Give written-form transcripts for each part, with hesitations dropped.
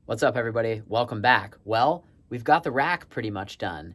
What's up, everybody? Welcome back. Well, we've got the rack pretty much done.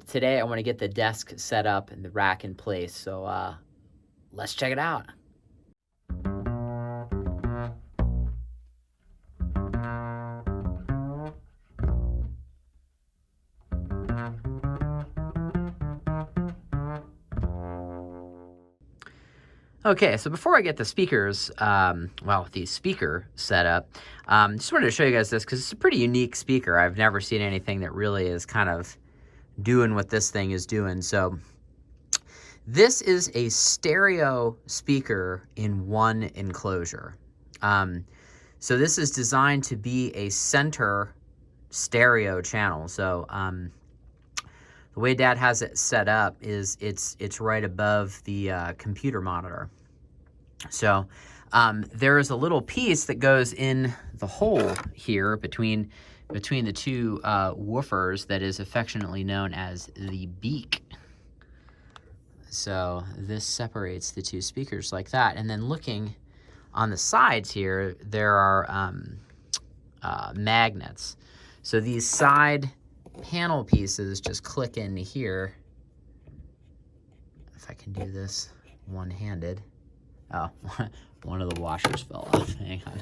Today I want to get the desk set up and the rack in place, so let's check it out. Okay, so before I get the speakers, the speaker set up, just wanted to show you guys this because it's a pretty unique speaker. I've never seen anything that really is kind of doing what this thing is doing. So this is a stereo speaker in one enclosure. So this is designed to be a center stereo channel. So the way Dad has it set up is it's right above the computer monitor. So there is a little piece that goes in the hole here between the two woofers that is affectionately known as the beak. So this separates the two speakers like that. And then looking on the sides here, there are magnets. So these side panel pieces just click into here. If I can do this one-handed. Oh, one of the washers fell off. Hang on.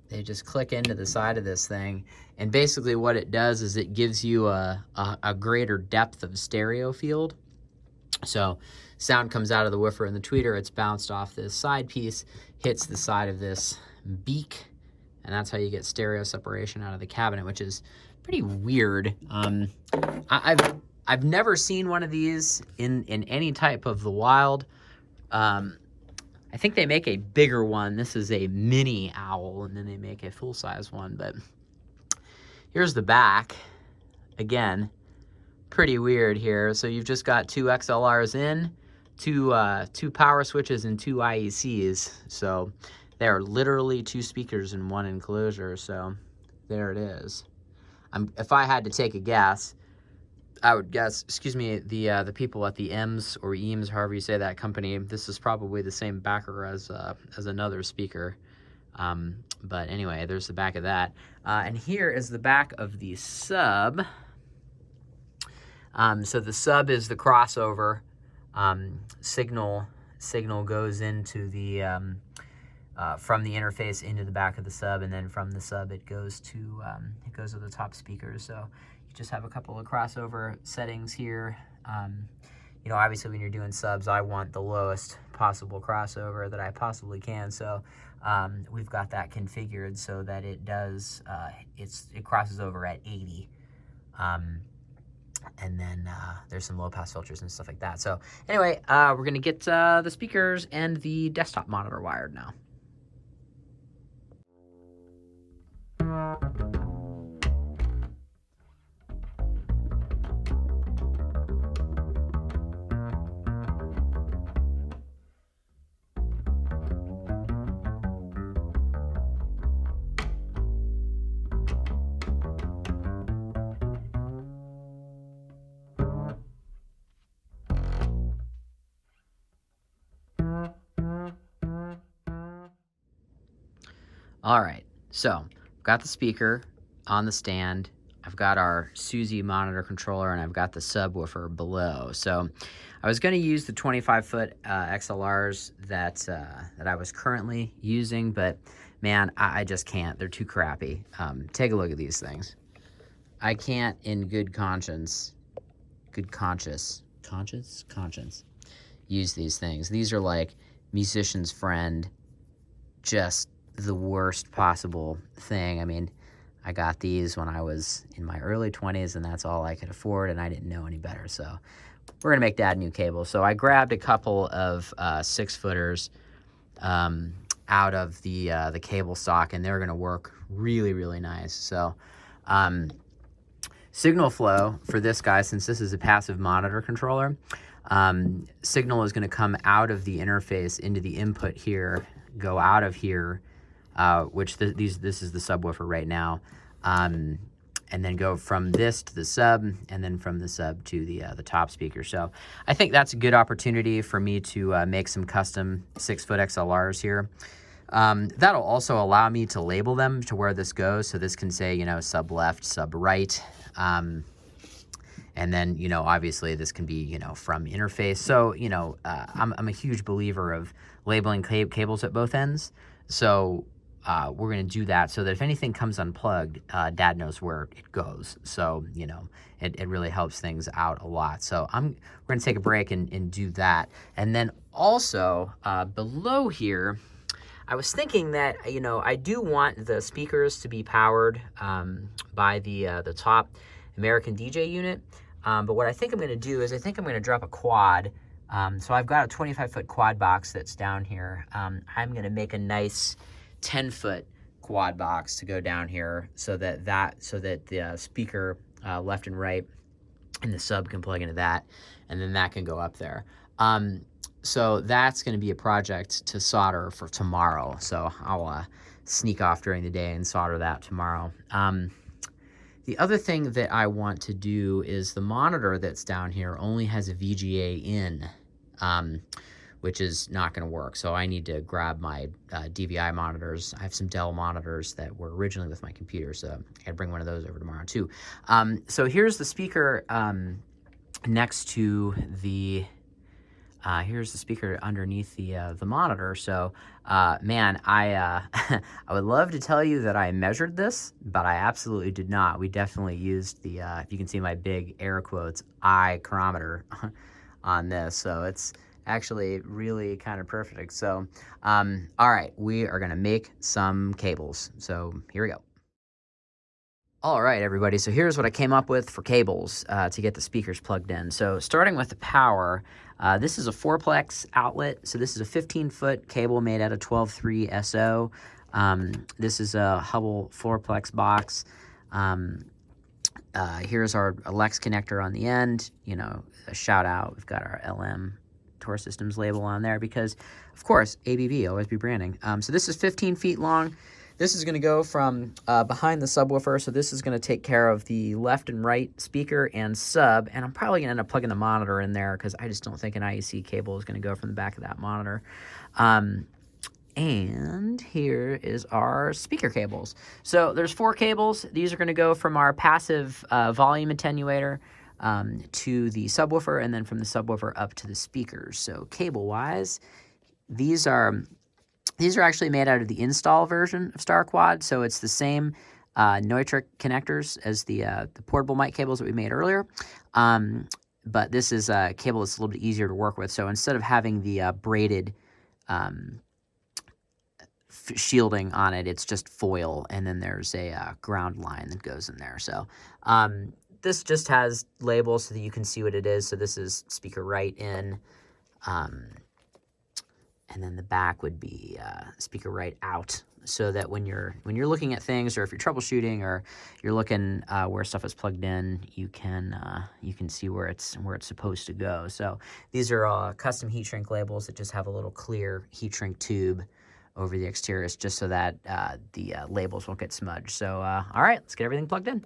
They just click into the side of this thing, and basically what it does is it gives you a greater depth of stereo field. So sound comes out of the woofer and the tweeter, it's bounced off this side piece, hits the side of this beak, and that's how you get stereo separation out of the cabinet, which is pretty weird. I've never seen one of these in any type of the wild. I think they make a bigger one. This is a mini owl, and then they make a full-size one. But here's the back. Again, pretty weird here. So you've just got two XLRs in, two power switches, and two IECs. So there are literally two speakers in one enclosure. So there it is. If I had to take a guess, I would guess, the people at the Eames or Eames, however you say that company, this is probably the same backer as another speaker. But anyway, there's the back of that. And here is the back of the sub. So the sub is the crossover. Signal goes into the, from the interface into the back of the sub, and then from the sub it goes to the top speakers. So just have a couple of crossover settings here. You know, obviously when you're doing subs, I want the lowest possible crossover that I possibly can. So we've got that configured so that it does, it crosses over at 80. And then there's some low pass filters and stuff like that. So anyway, we're gonna get the speakers and the desktop monitor wired now. All right, so I've got the speaker on the stand. I've got our Suzy monitor controller, and I've got the subwoofer below. So I was going to use the 25-foot XLRs that I was currently using, but man, I just can't. They're too crappy. Take a look at these things. I can't, in good conscience, use these things. These are like musician's friend, just the worst possible thing. I mean, I got these when I was in my early 20s, and that's all I could afford, and I didn't know any better. So we're gonna make Dad new cables. So I grabbed a couple of 6-footers out of the cable stock, and they're gonna work really, really nice. So signal flow for this guy, since this is a passive monitor controller, signal is gonna come out of the interface into the input here, go out of here, which this is the subwoofer right now, and then go from this to the sub, and then from the sub to the top speaker. So I think that's a good opportunity for me to make some custom 6-foot XLRs here. That'll also allow me to label them to where this goes. So this can say, you know, sub left, sub right. And then, you know, obviously this can be, you know, from interface. So, you know, I'm a huge believer of labeling cables at both ends. So we're going to do that so that if anything comes unplugged, Dad knows where it goes. So, you know, it really helps things out a lot. So we're going to take a break and do that. And then also below here, I was thinking that, you know, I do want the speakers to be powered by the top American DJ unit. But what I think I'm going to do is I think I'm going to drop a quad. So I've got a 25-foot quad box that's down here. I'm going to make a nice 10-foot quad box to go down here so that the speaker left and right and the sub can plug into that, and then that can go up there. So that's going to be a project to solder for tomorrow. So I'll sneak off during the day and solder that tomorrow. The other thing that I want to do is the monitor that's down here only has a VGA in, which is not going to work. So I need to grab my DVI monitors. I have some Dell monitors that were originally with my computer, so I'd bring one of those over tomorrow too. So here's the speaker next to the here's the speaker underneath the monitor. So, man, I would love to tell you that I measured this, but I absolutely did not. We definitely used the, if you can see my big air quotes, chronometer on this. So it's actually really kind of perfect. So, all right, we are going to make some cables. So here we go. All right, everybody, so here's what I came up with for cables to get the speakers plugged in. So starting with the power, this is a 4-plex outlet. So this is a 15-foot cable made out of 12.3 SO. This is a Hubble 4-plex box. Here's our Alex connector on the end. You know, a shout out, we've got our LM Tor Systems label on there because, of course, ABB, always be branding. So this is 15 feet long. This is going to go from behind the subwoofer, so this is going to take care of the left and right speaker and sub, and I'm probably going to end up plugging the monitor in there because I just don't think an IEC cable is going to go from the back of that monitor. And here is our speaker cables. So there's 4 cables. These are going to go from our passive volume attenuator to the subwoofer, and then from the subwoofer up to the speakers. So cable-wise, these are actually made out of the install version of StarQuad, so it's the same Neutrik connectors as the portable mic cables that we made earlier. But this is a cable that's a little bit easier to work with. So instead of having the braided shielding on it, it's just foil, and then there's a ground line that goes in there. So this just has labels so that you can see what it is. So this is speaker right in. And then the back would be speaker right out, so that when you're looking at things, or if you're troubleshooting, or you're looking where stuff is plugged in, you can see where it's supposed to go. So these are custom heat shrink labels that just have a little clear heat shrink tube over the exterior, just so that the labels won't get smudged. So all right, let's get everything plugged in.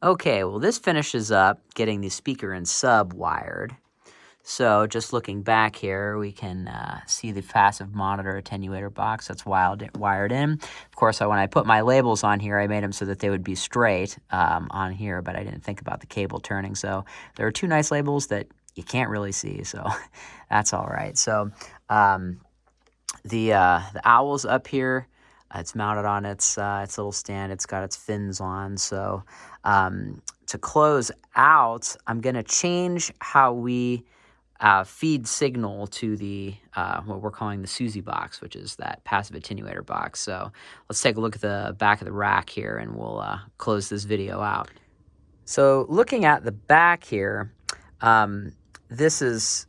Okay, well, this finishes up getting the speaker and sub wired. So just looking back here, we can see the passive monitor attenuator box that's wired in. Of course, when I put my labels on here, I made them so that they would be straight on here, but I didn't think about the cable turning. So there are 2 nice labels that you can't really see, so that's all right. So the owl's up here. It's mounted on its little stand. It's got its fins on. So to close out, I'm going to change how we feed signal to the what we're calling the Susie box, which is that passive attenuator box. So let's take a look at the back of the rack here, and we'll close this video out. So looking at the back here, this is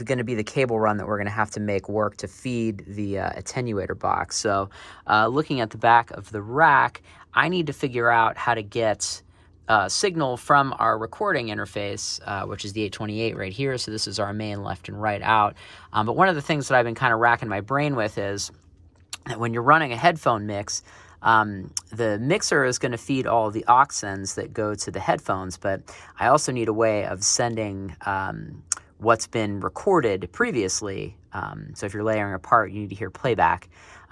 going to be the cable run that we're going to have to make work to feed the attenuator box. So looking at the back of the rack, I need to figure out how to get signal from our recording interface, which is the 828 right here. So this is our main left and right out. But one of the things that I've been kind of racking my brain with is that when you're running a headphone mix, the mixer is going to feed all of the aux sends that go to the headphones, but I also need a way of sending what's been recorded previously. So if you're layering apart, you need to hear playback.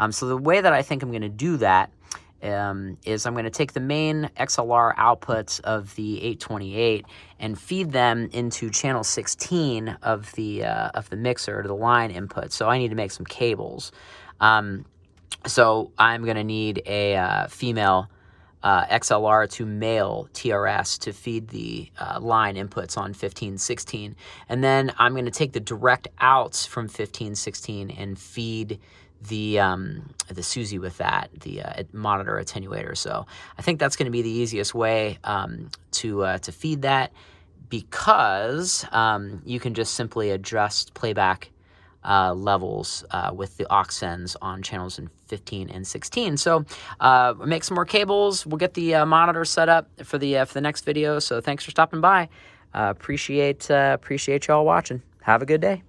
So the way that I think I'm going to do that is I'm going to take the main XLR outputs of the 828 and feed them into channel 16 of the mixer to the line input. So I need to make some cables. So I'm going to need a female XLR to male TRS to feed the line inputs on 1516. And then I'm going to take the direct outs from 1516 and feed the SUSI with that, the monitor attenuator. So I think that's going to be the easiest way to feed that, because you can just simply adjust playback levels with the aux sends on channels in 15 and 16. So make some more cables. We'll get the monitor set up for the next video. So thanks for stopping by. Appreciate y'all watching. Have a good day.